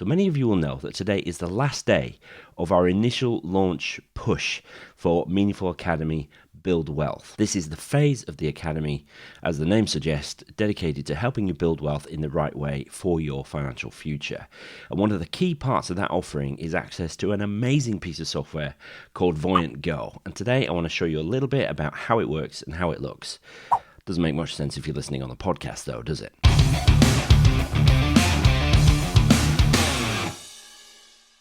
So many of you will know that today is the last day of our initial launch push for Meaningful Academy Build Wealth. This is the phase of the Academy, as the name suggests, dedicated to helping you build wealth in the right way for your financial future. And one of the key parts of that offering is access to an amazing piece of software called Voyant GO. And today I want to show you a little bit about how it works and how it looks. Doesn't make much sense if you're listening on the podcast though, does it?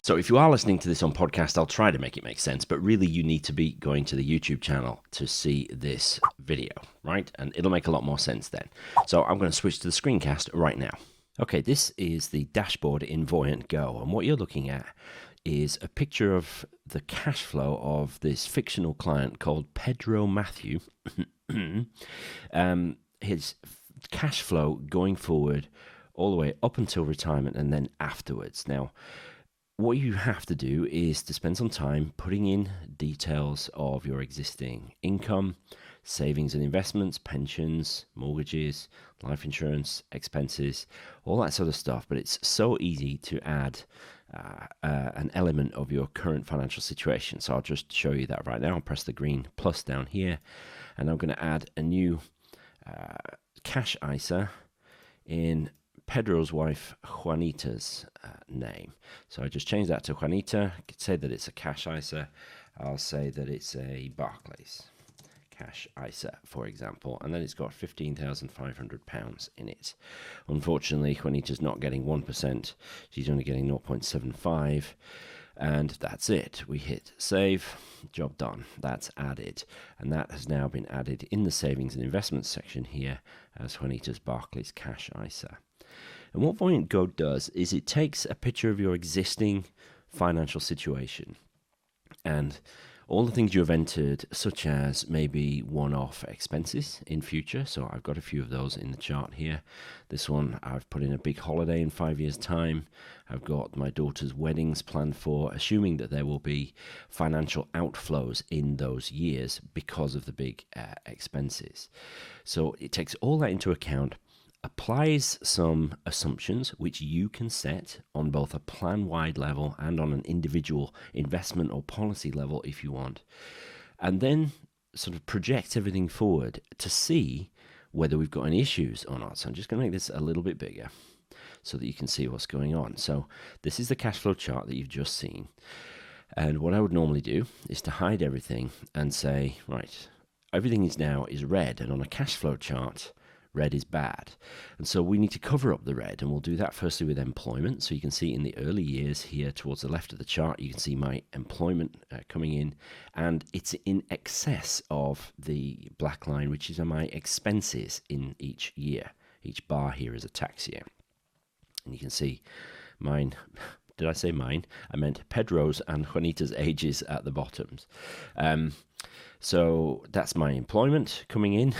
So if you are listening to this on podcast, I'll try to make it make sense, but really you need to be going to the YouTube channel to see this video, right? And it'll make a lot more sense then. So I'm going to switch to the screencast right now. Okay, this is the dashboard in Voyant GO, and what you're looking at is a picture of the cash flow of this fictional client called Pedro Matthew. His cash flow going forward all the way up until retirement and then afterwards. Now, what you have to do is to spend some time putting in details of your existing income, savings and investments, pensions, mortgages, life insurance, expenses, all that sort of stuff. But it's so easy to add an element of your current financial situation. So I'll just show you that right now. I'll press the green plus down here, and I'm going to add a new cash ISA in Pedro's wife Juanita's name. So I just change that to Juanita. I could say that it's a cash ISA. I'll say that it's a Barclays cash ISA, for example, and then it's got £15,500 in it. Unfortunately, Juanita's not getting 1%. She's only getting 0.75. And that's it. We hit save, job done. That's added. And that has now been added in the savings and investments section here as Juanita's Barclays cash ISA. And what Voyant GO does is it takes a picture of your existing financial situation and all the things you have entered, such as maybe one-off expenses in future. So I've got a few of those in the chart here. This one, I've put in a big holiday in 5 years' time. I've got my daughter's weddings planned for, assuming that there will be financial outflows in those years because of the big expenses. So it takes all that into account, applies some assumptions which you can set on both a plan-wide level and on an individual investment or policy level if you want, and then sort of project everything forward to see whether we've got any issues or not. So I'm just going to make this a little bit bigger so that you can see what's going on. So this is the cash flow chart that you've just seen, and what I would normally do is to hide everything and say, right, everything is red, and on a cash flow chart red is bad. And so we need to cover up the red, and we'll do that firstly with employment. So you can see in the early years here towards the left of the chart, you can see my employment coming in, and it's in excess of the black line, which is my expenses in each year. Each bar here is a tax year. And you can see mine. Did I say mine? I meant Pedro's and Juanita's ages at the bottoms. So that's my employment coming in.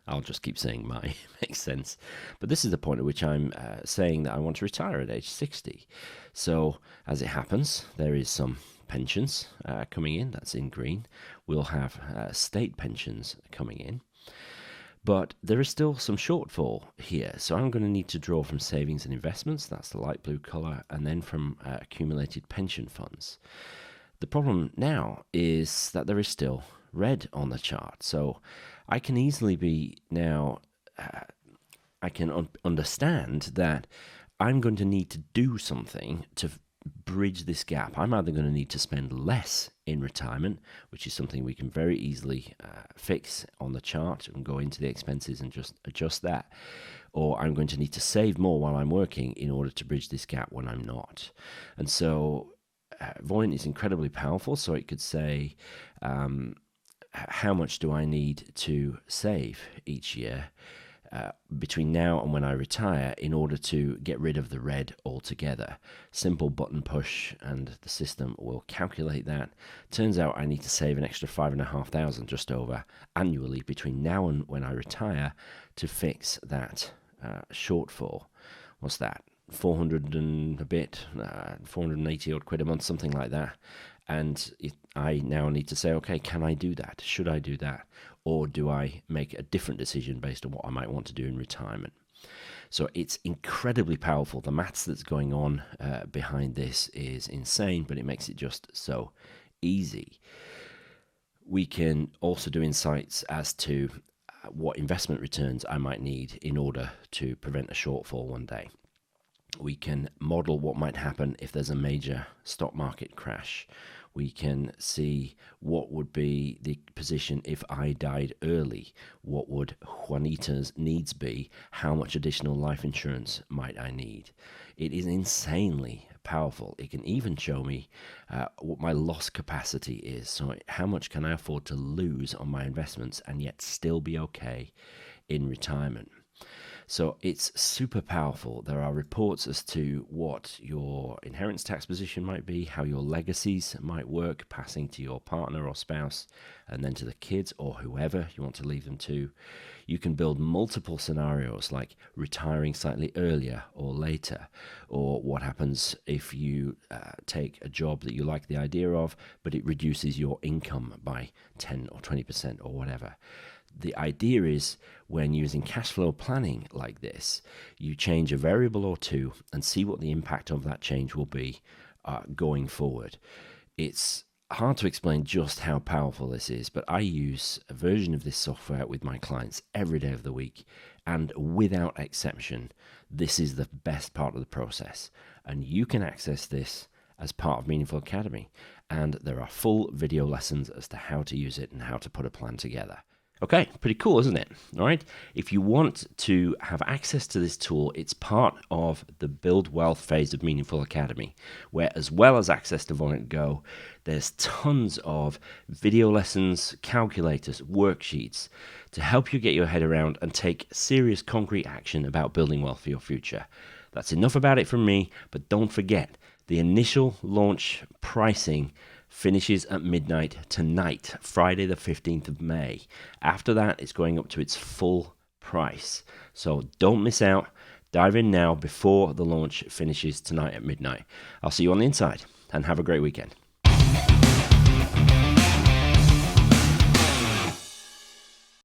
I'll just keep saying my, makes sense. But this is the point at which I'm saying that I want to retire at age 60. So as it happens, there is some pensions coming in. That's in green. We'll have state pensions coming in. But there is still some shortfall here. So I'm going to need to draw from savings and investments. That's the light blue color. And then from accumulated pension funds. The problem now is that there is still red on the chart. So I can easily be now, I can understand that I'm going to need to do something to bridge this gap. I'm either going to need to spend less in retirement, which is something we can very easily fix on the chart and go into the expenses and just adjust that, or I'm going to need to save more while I'm working in order to bridge this gap when I'm not. And so Voyant is incredibly powerful. So it could say, how much do I need to save each year between now and when I retire in order to get rid of the red altogether? Simple button push and the system will calculate that. Turns out I need to save an extra $5,500 just over annually between now and when I retire to fix that shortfall. What's that? 400 and a bit, 480 odd quid a month, something like that. And I now need to say, okay, can I do that? Should I do that? Or do I make a different decision based on what I might want to do in retirement? So it's incredibly powerful. The maths that's going on behind this is insane, but it makes it just so easy. We can also do insights as to what investment returns I might need in order to prevent a shortfall one day. We can model what might happen if there's a major stock market crash. We can see what would be the position if I died early. What would Juanita's needs be? How much additional life insurance might I need? It is insanely powerful. It can even show me what my loss capacity is. So how much can I afford to lose on my investments and yet still be okay in retirement? So it's super powerful. There are reports as to what your inheritance tax position might be, how your legacies might work, passing to your partner or spouse, and then to the kids or whoever you want to leave them to. You can build multiple scenarios like retiring slightly earlier or later, or what happens if you take a job that you like the idea of, but it reduces your income by 10 or 20% or whatever. The idea is when using cash flow planning like this, you change a variable or two and see what the impact of that change will be going forward. It's hard to explain just how powerful this is, but I use a version of this software with my clients every day of the week, and without exception, this is the best part of the process. And you can access this as part of Meaningful Academy, and there are full video lessons as to how to use it and how to put a plan together. Okay, pretty cool, isn't it? All right. If you want to have access to this tool, it's part of the Build Wealth phase of Meaningful Academy, where as well as access to Voyant GO, there's tons of video lessons, calculators, worksheets to help you get your head around and take serious concrete action about building wealth for your future. That's enough about it from me, but don't forget, the initial launch pricing finishes at midnight tonight, Friday the 15th of May. After that, it's going up to its full price. So don't miss out. Dive in now before the launch finishes tonight at midnight. I'll see you on the inside, and have a great weekend.